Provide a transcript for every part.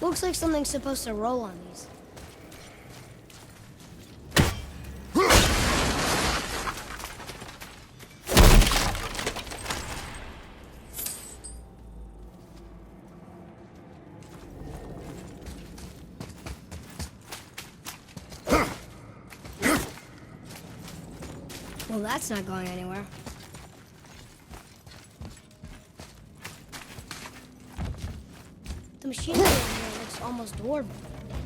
Looks like something's supposed to roll on these. Well, that's not going anywhere. The machinery in here looks almost dwarven,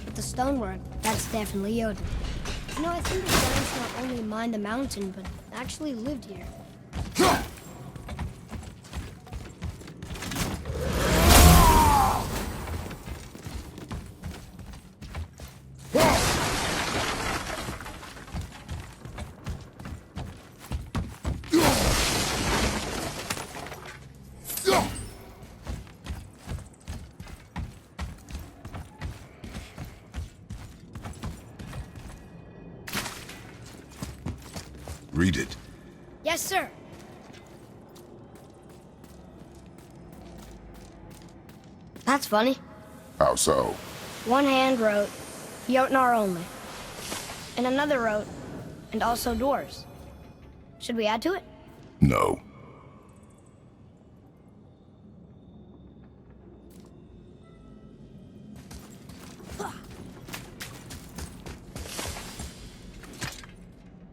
but the stonework, that's definitely Jotun. You know, I think the giants not only mined the mountain, but actually lived here. Read it. Yes, sir. That's funny. How so? One hand wrote, Jotnar only. And another wrote, and also dwarves. Should we add to it? No.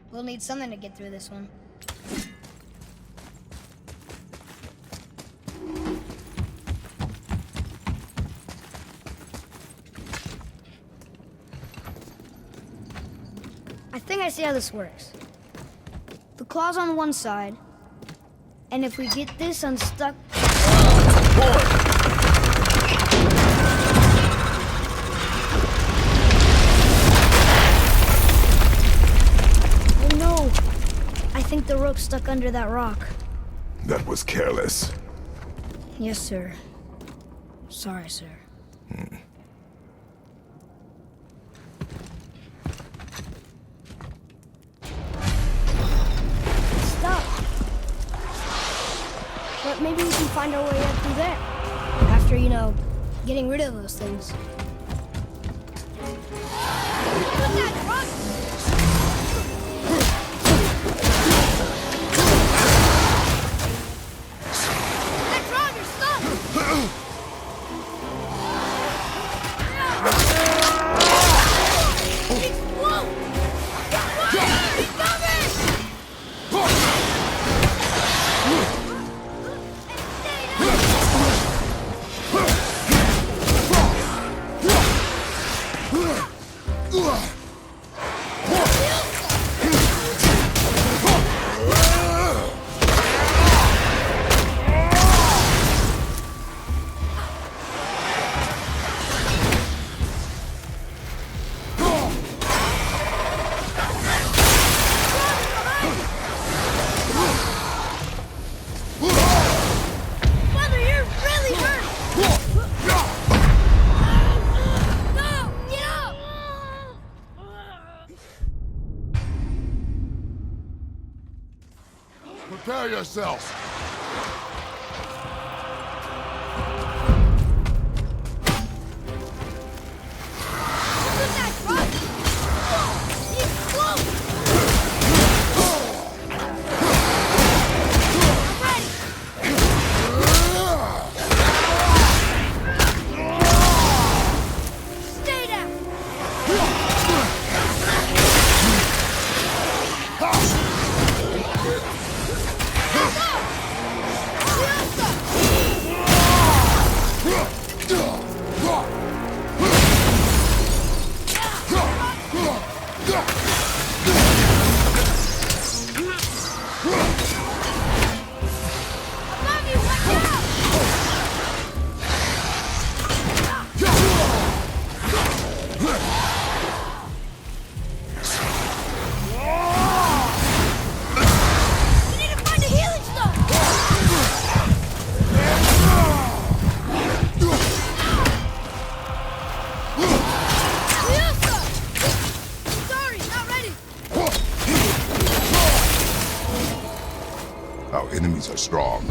We'll need something to get through this one. I think I see how this works. The claw's on one side, and if we get this unstuck... Oh no! I think the rope's stuck under that rock. That was careless. Yes, sir. Sorry, sir. Stop! But maybe we can find our way up through there. After, you know, getting rid of those things. Put that rock! That's wrong, you're stuck! Mother, you're really hurt! No! Get up! Prepare yourself. Put that rock! It's close! I'm ready! Stay down! Above you, watch out! We need to find a healing stone! Sorry, not ready! Our enemies are strong.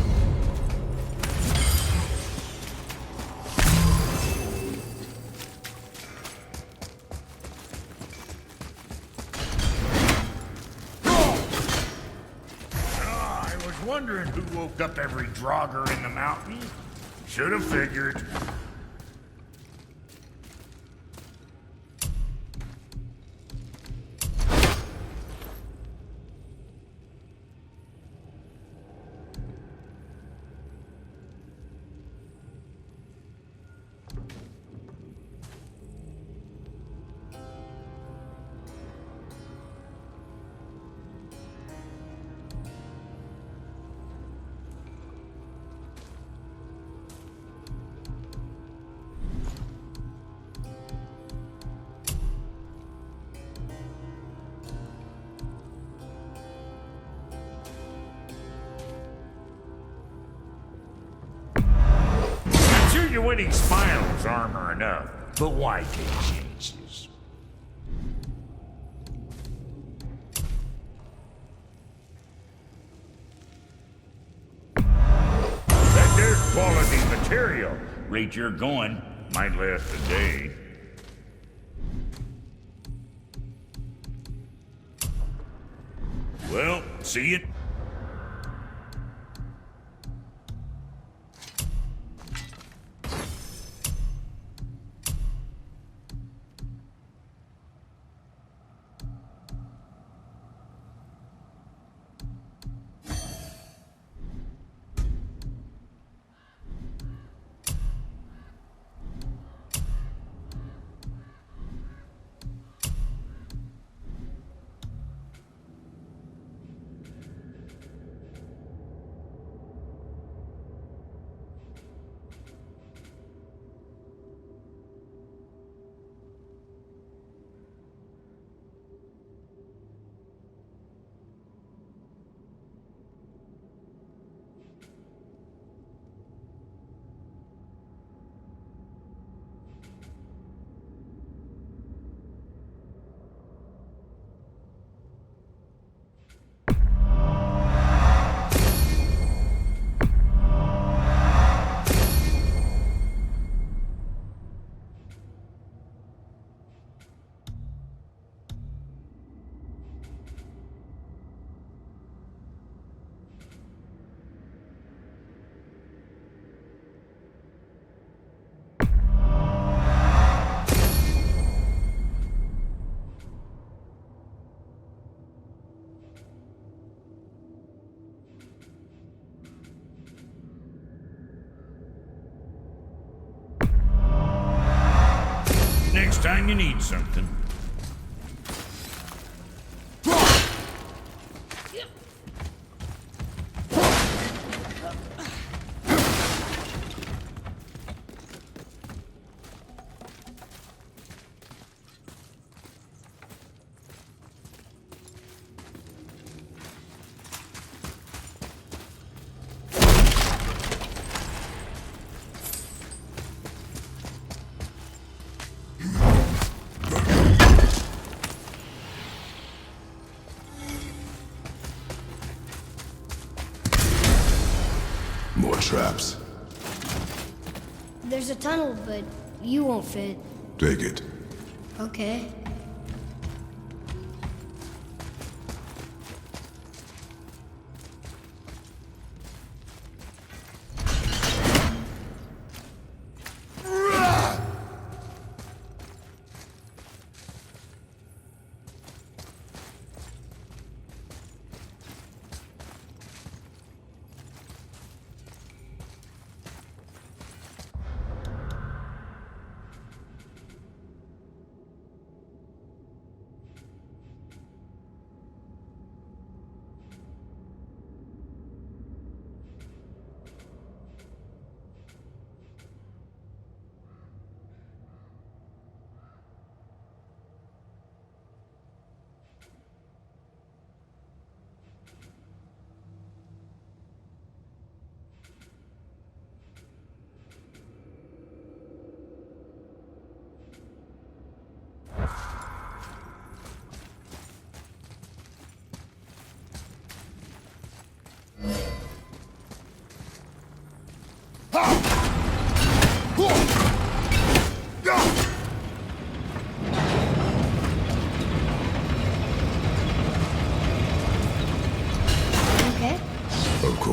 wondering who woke up every Draugr in the mountain. Should have figured. Sure, your winning smile's armor enough, but why take chances? That there's quality material. Rate you're going, might last a day. Well, see it. Next time you need something. More traps. There's a tunnel, but you won't fit. Take it. Okay.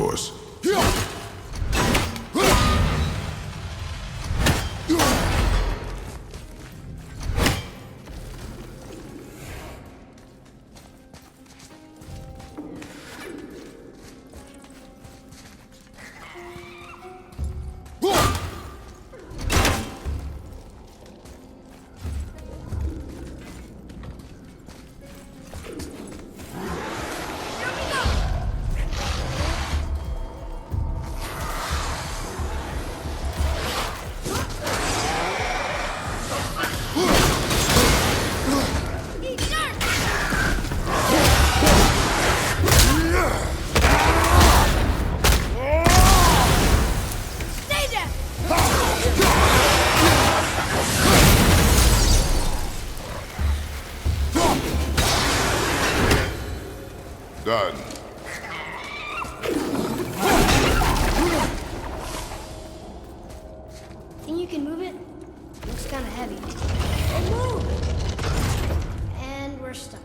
course. Stay there! Done. Think you can move it? Looks kind of heavy. Hey, move! And we're stuck.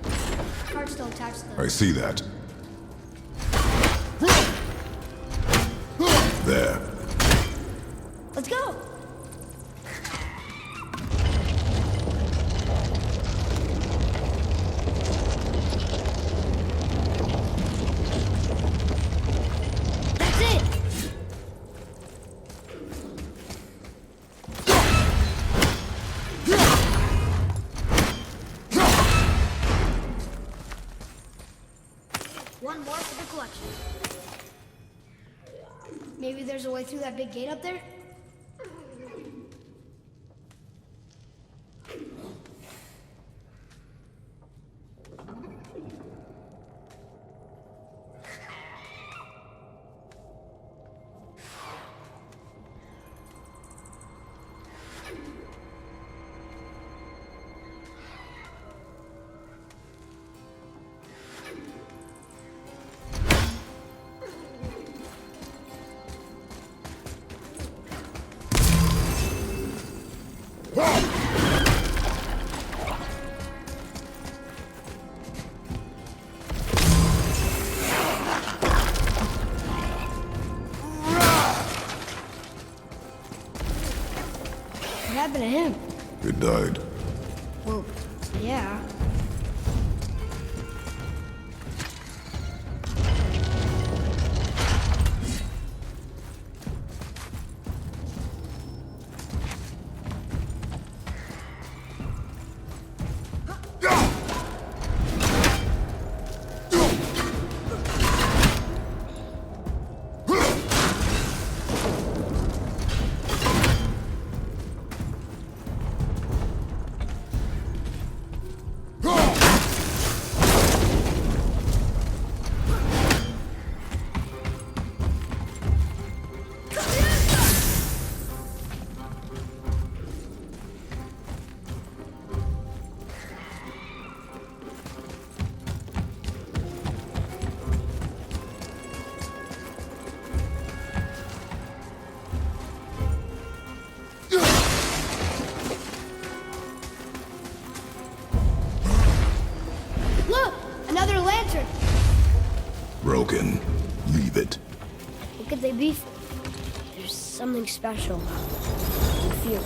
Cart's still attached to the... I see that. There. Let's go! That's it! One more for the collection. Maybe there's a way through that big gate up there? What happened to him? It died. Well, yeah. Look! Another lantern! Broken. Leave it. What could they be for? There's something special about the feel.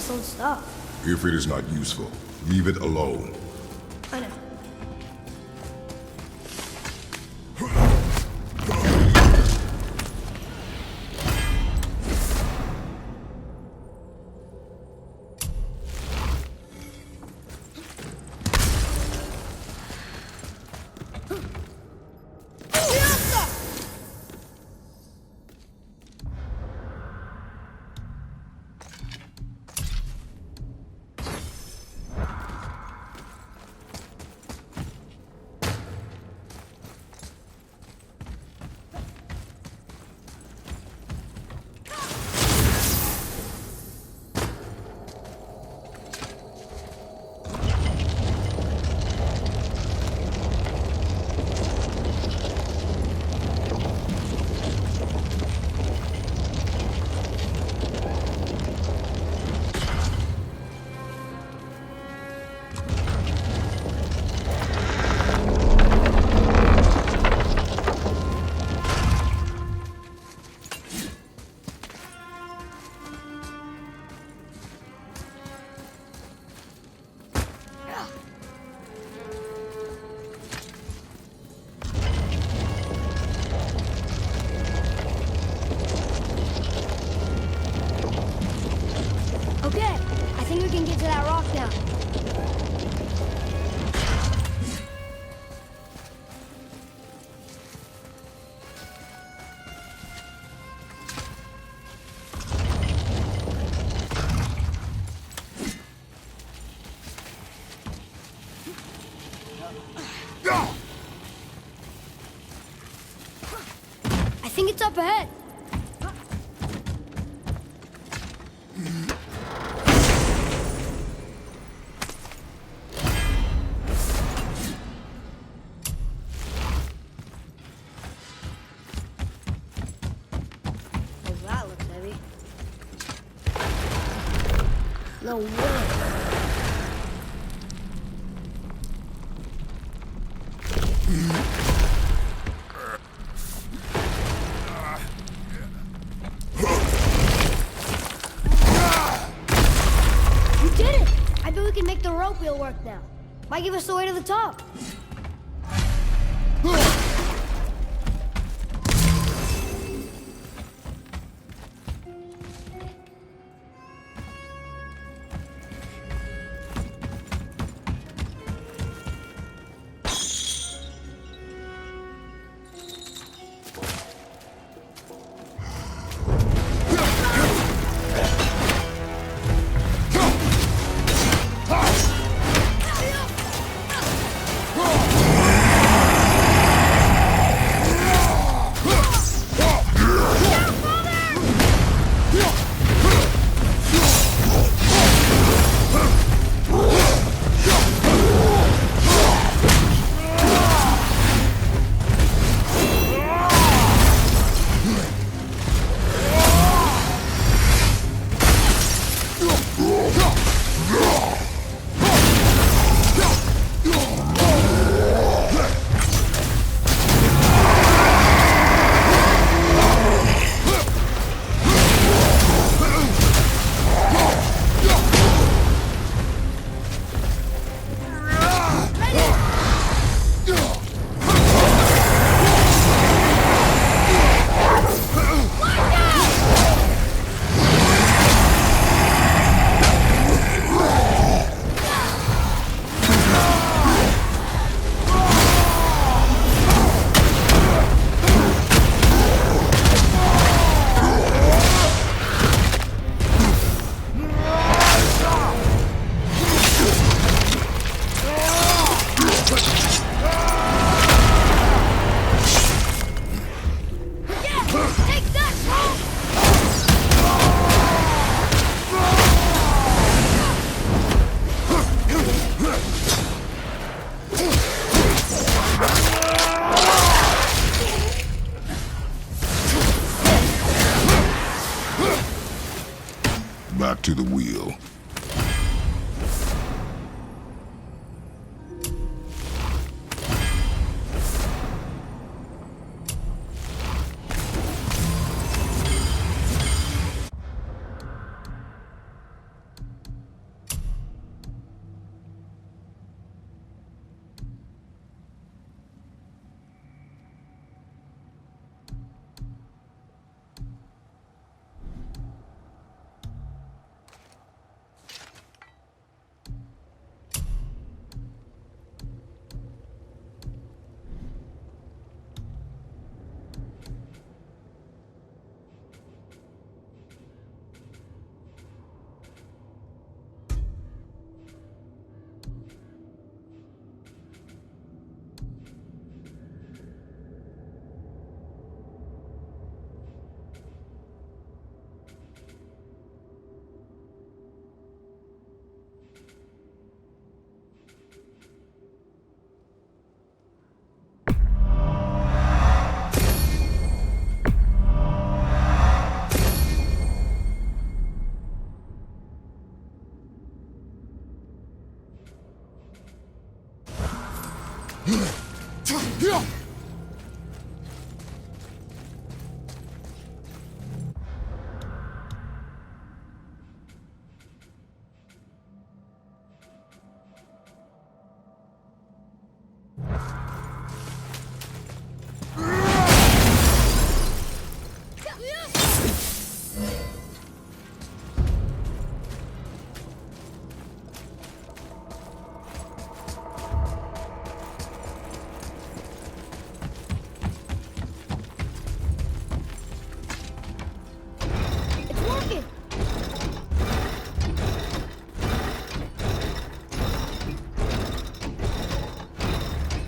its own stuff. If it is not useful, leave it alone. I know. Okay, I think we can get to that rock now. I think it's up ahead. Oh, that looks heavy. No way. You did it! I bet we can make the rope wheel work now. Might give us the way to the top. It's working!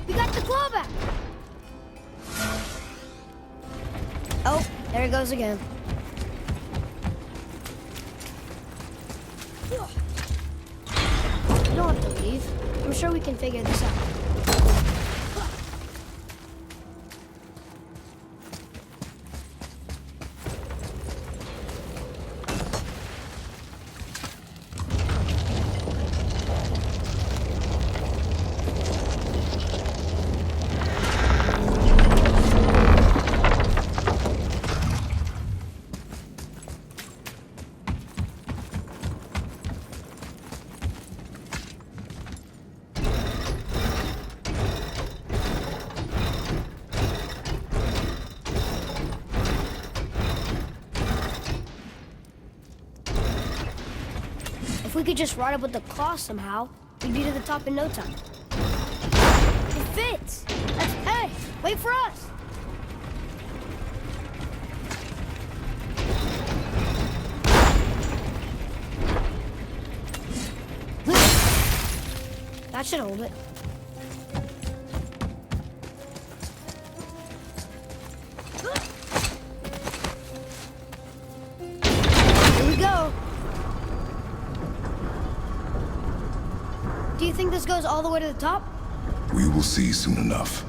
We got the claw back! Oh, there it goes again. You don't have to leave. I'm sure we can figure this out. If we could just ride up with the claw somehow, we'd be to the top in no time. It fits! Hey, wait for us! That should hold it. Here we go. Do you think this goes all the way to the top? We will see soon enough.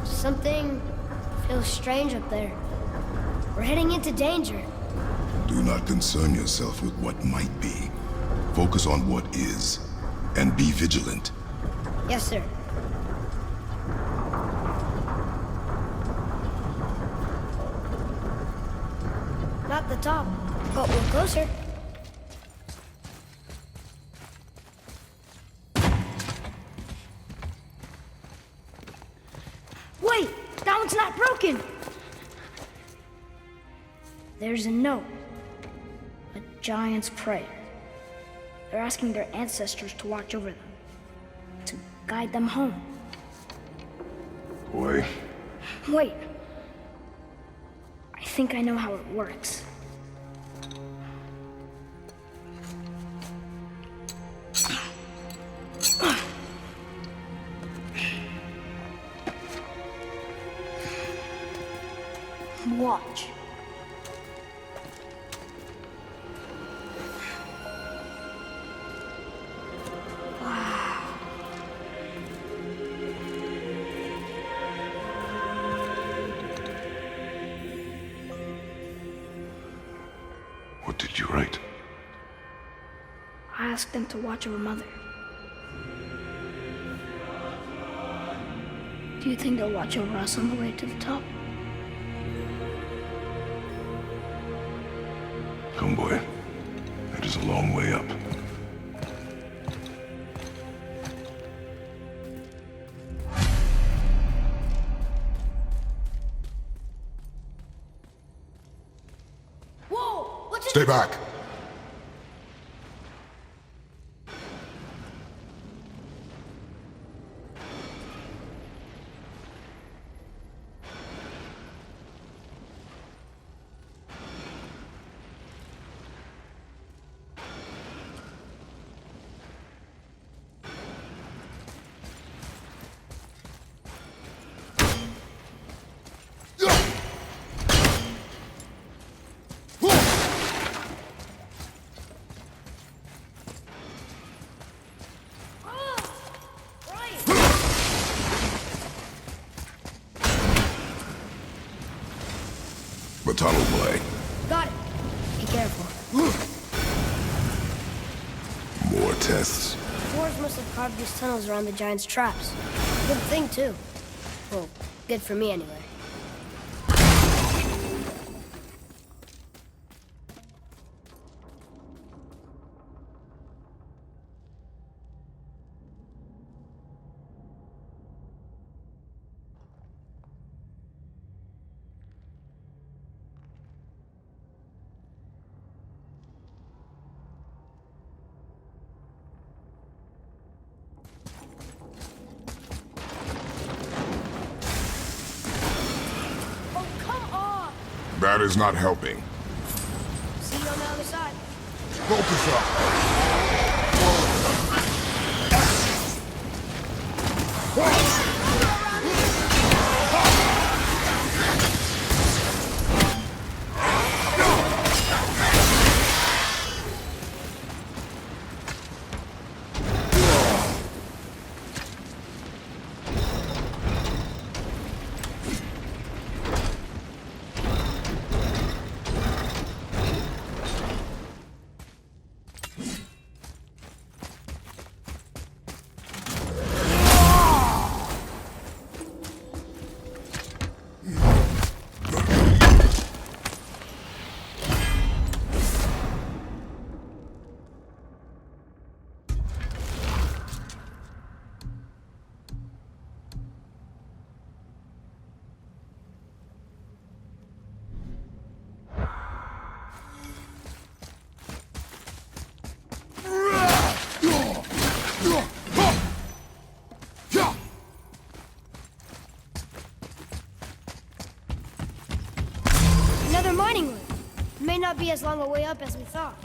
Something feels strange up there. We're heading into danger. Do not concern yourself with what might be. Focus on what is, and be vigilant. Yes, sir. Not the top, but we're closer. Wait! That one's not broken! There's a note. A giant's prayer. They're asking their ancestors to watch over them. To guide them home. Boy, Wait. I think I know how it works. Watch. what did you write? I asked them to watch over Mother. Do you think they'll watch over us on the way to the top? Come, boy. It is a long way up. Whoa! What's Stay back! Tunnel boy. Got it. Be careful. More tests. Dwarves must have carved these tunnels around the giants' traps. Good thing, too. Well, good for me, anyway. Oh, come on! That is not helping. See you on the other side. Focus up. Another mining room. May not be as long a way up as we thought.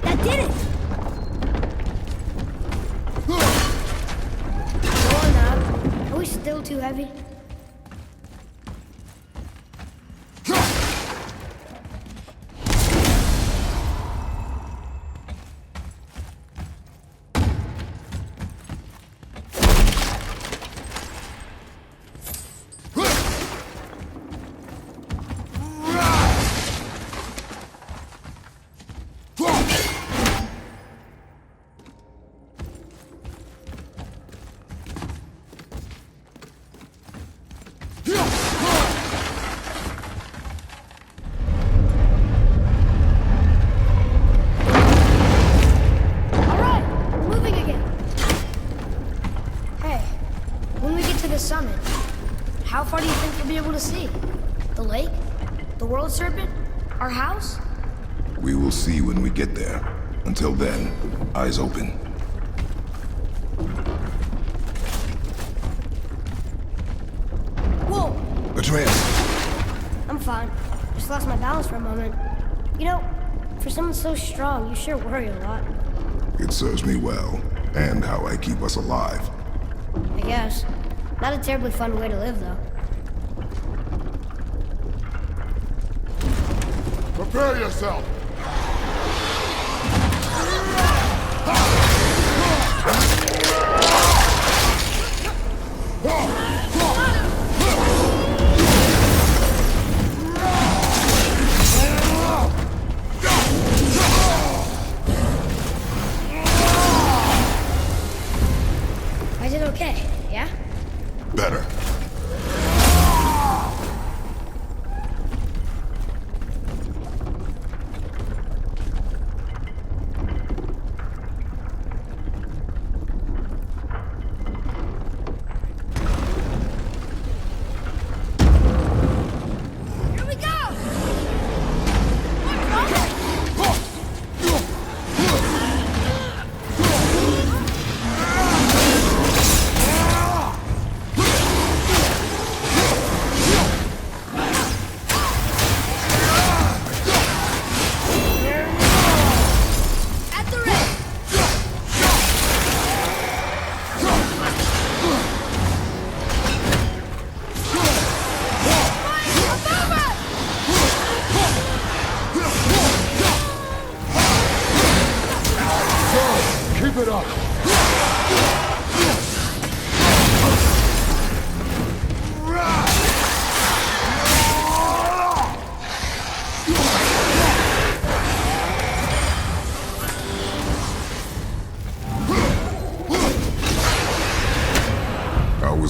That did it! Go on now. Are we still too heavy? Summit. How far do you think you'll be able to see? The lake? The world serpent? Our house? We will see when we get there. Until then, eyes open. Whoa! Atreus! I'm fine. Just lost my balance for a moment. You know, for someone so strong, you sure worry a lot. It serves me well, and how I keep us alive. I guess. Not a terribly fun way to live, though. Prepare yourself! I did okay, yeah? Better. Here we go! At the ready! Keep it up!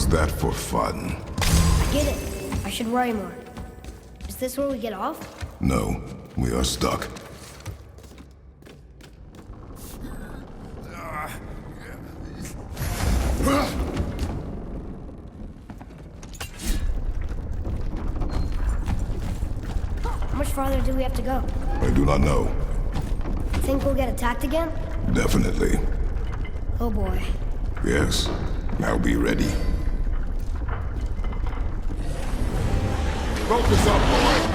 was that for fun? I get it. I should worry more. Is this where we get off? No, we are stuck. How much farther do we have to go? I do not know. Think we'll get attacked again? Definitely. Oh boy. Yes. Now be ready. Focus up, boy!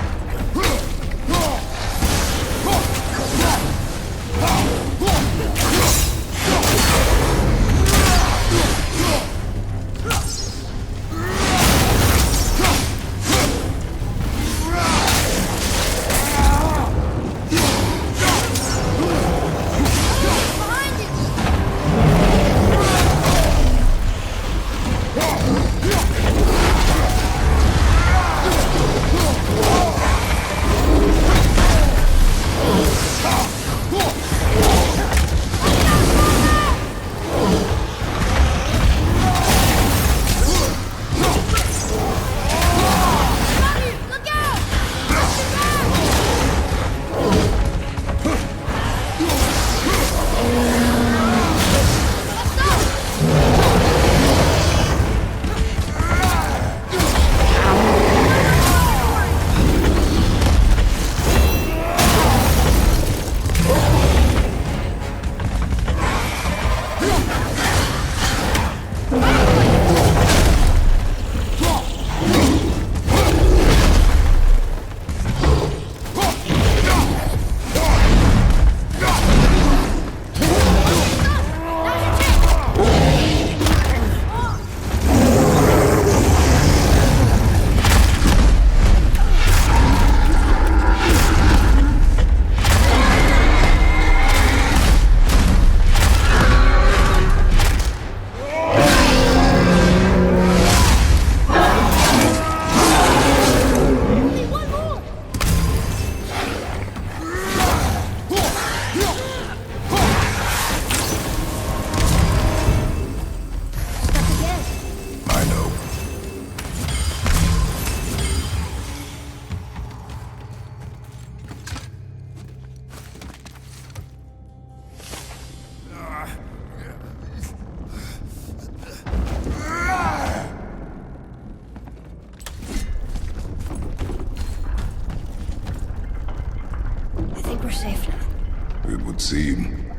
We're safe now. It would seem.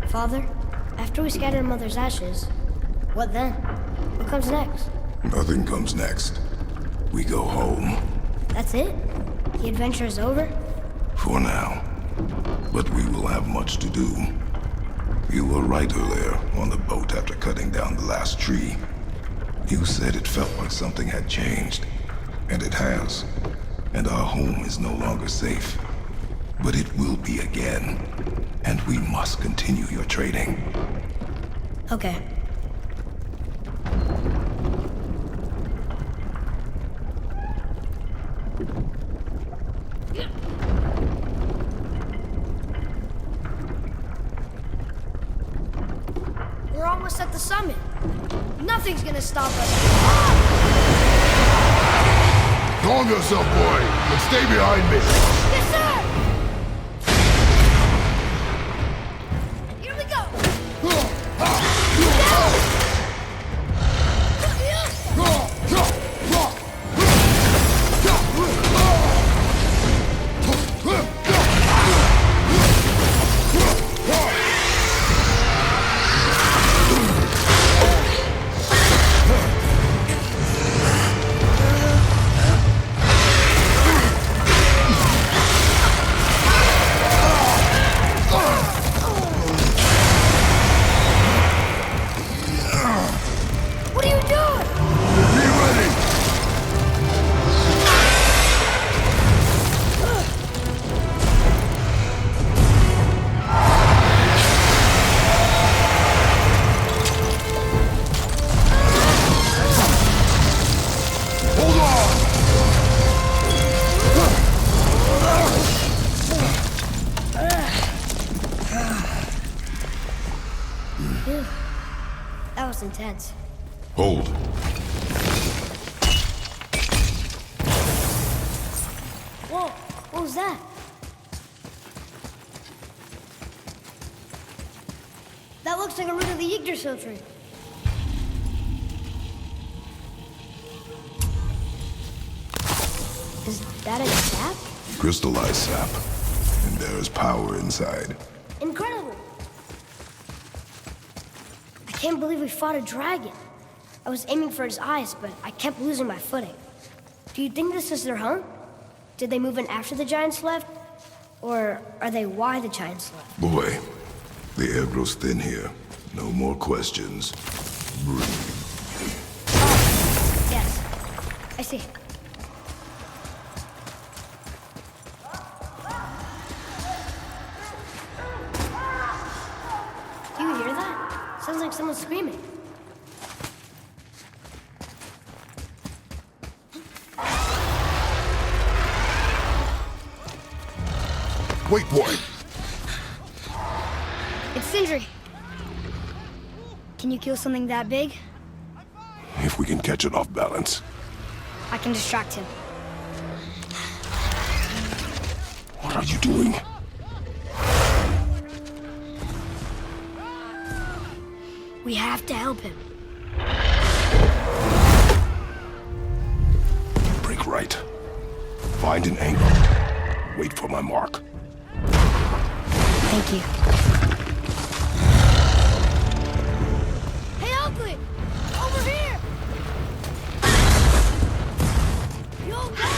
Father, after we scatter Mother's ashes, what then? What comes next? Nothing comes next. We go home. That's it? The adventure is over? For now. But we will have much to do. You were right earlier on the boat after cutting down the last tree. You said it felt like something had changed. And it has. And our home is no longer safe. But it will be again. And we must continue your training. Okay. We're almost at the summit. Nothing's gonna stop us. Calm yourself, boy, and stay behind me. Yes, sir! Here we go! was intense. Hold. Whoa, what was that? That looks like a root of the Yggdrasil tree. Is that a sap? Crystallized sap. And there's power inside. Incredible! I can't believe we fought a dragon. I was aiming for his eyes, but I kept losing my footing. Do you think this is their home? Did they move in after the giants left? Or are they why the giants left? Boy, the air grows thin here. No more questions. Breathe. Yes, I see. Do you hear that? Sounds like someone screaming. Wait, boy. It's Sindri. Can you kill something that big? If we can catch it off balance. I can distract him. What are you doing? We have to help him. Break right. Find an angle. Wait for my mark. Thank you. Hey, Oakley! Over here! You okay?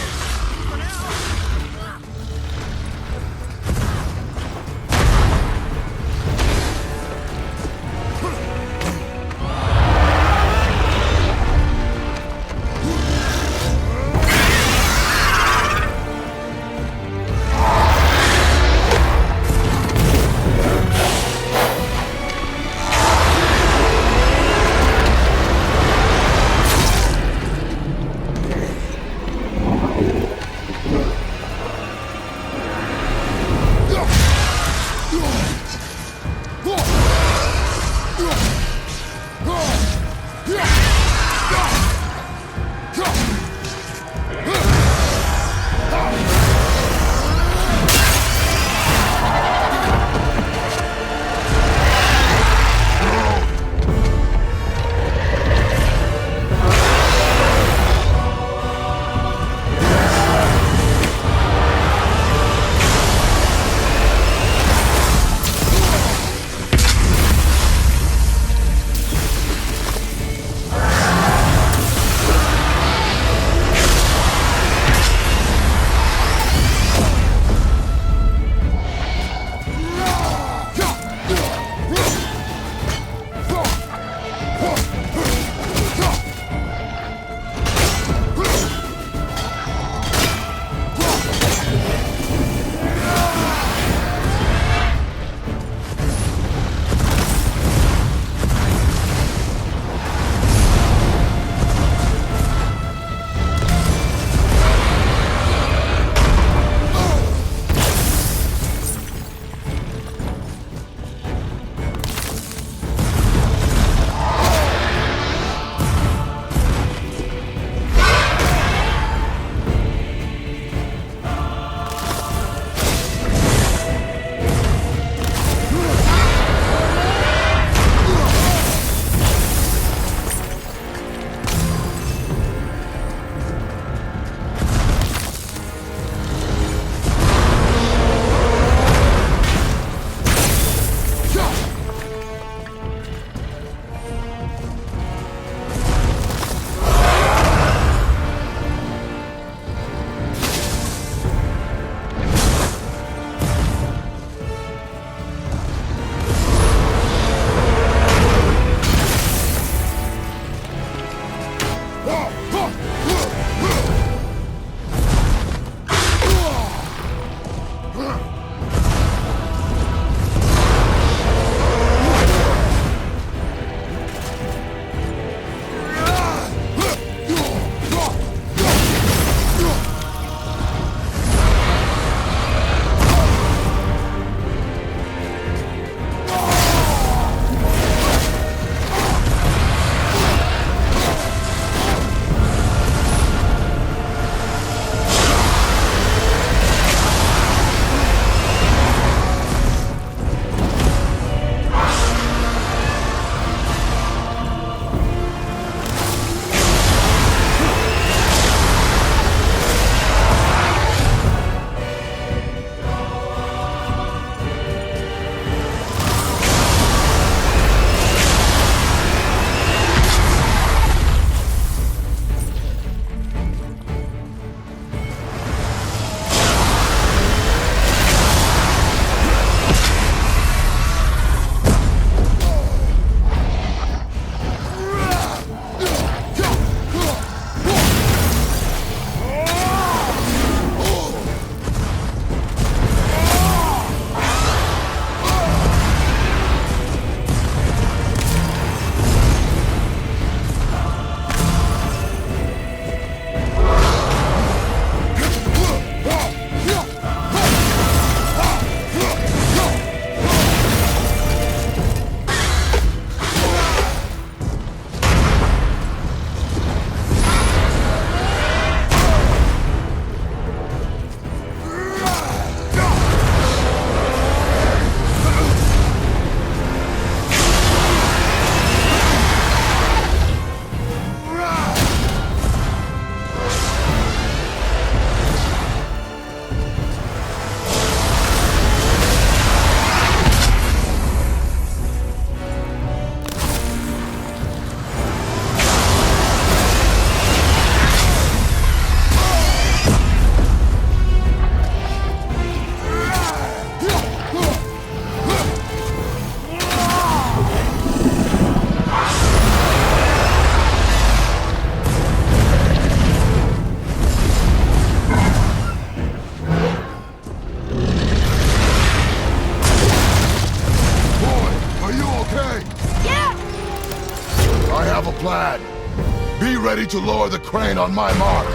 ready to lower the crane on my mark. I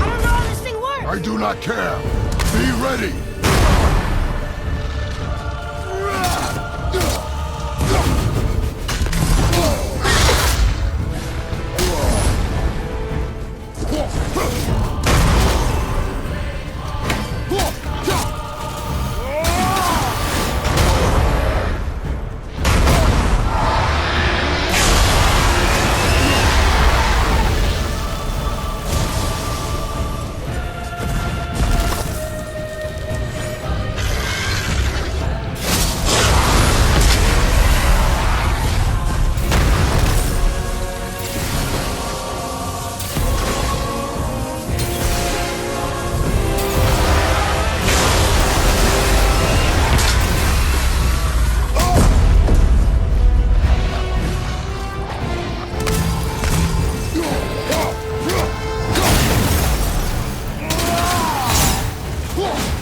don't know how this thing works! I do not care. Be ready.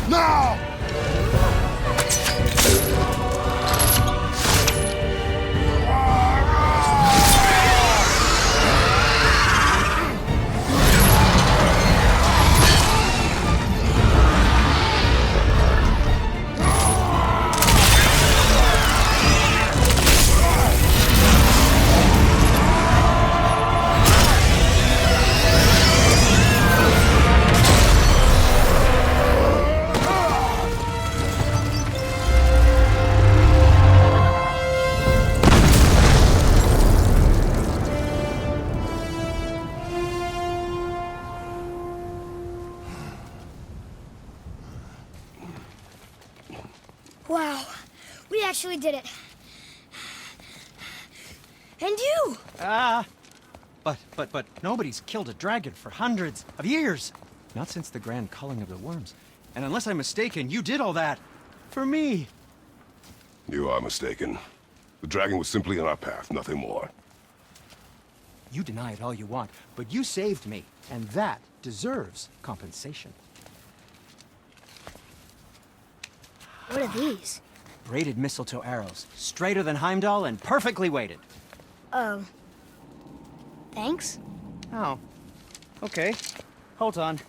Now! Wow, we actually did it. And you! But nobody's killed a dragon for hundreds of years. Not since the grand culling of the worms. And unless I'm mistaken, you did all that for me. You are mistaken. The dragon was simply in our path, nothing more. You deny it all you want, but you saved me, and that deserves compensation. What are these? Braided mistletoe arrows, straighter than Heimdall and perfectly weighted. Oh. Thanks? Oh. Okay. Hold on.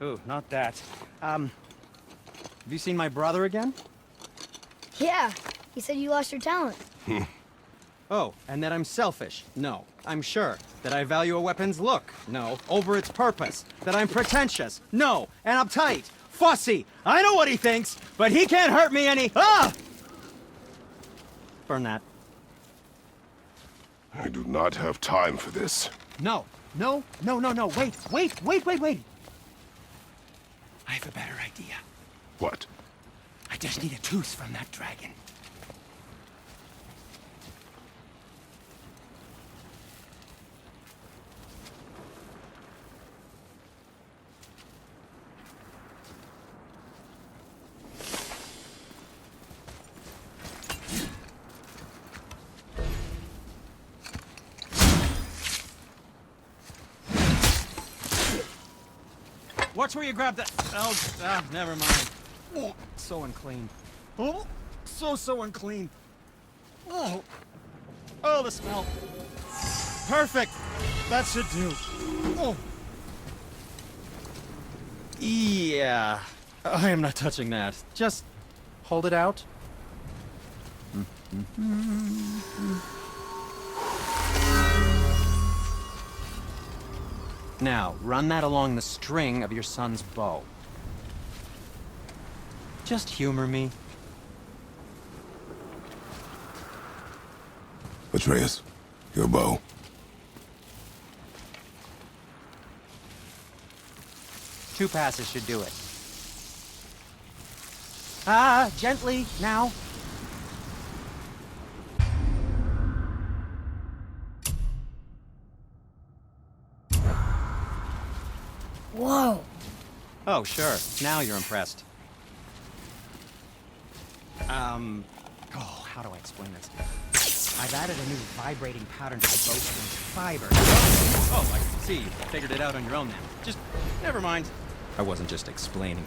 Ooh, not that. Have you seen my brother again? Yeah, he said you lost your talent. Oh, and that I'm selfish? No, I'm sure. That I value a weapon's look? No, over its purpose. That I'm pretentious? No, and uptight. Fussy! I know what he thinks, but he can't hurt me any— Ah! Burn that. I do not have time for this. No. Wait. I have a better idea. What? I just need a tooth from that dragon. Watch where you grab that. Oh, never mind. Oh, so unclean. Oh, so unclean. Oh, the smell. Perfect. That should do. Oh. Yeah. I am not touching that. Just hold it out. Now, run that along the string of your son's bow. Just humor me. Atreus, your bow. Two passes should do it. Gently, now. Whoa. Oh, sure. Now you're impressed. How do I explain this? I've added a new vibrating pattern to the bowstring's fiber. Oh, I see. You figured it out on your own then. Just, never mind. I wasn't just explaining.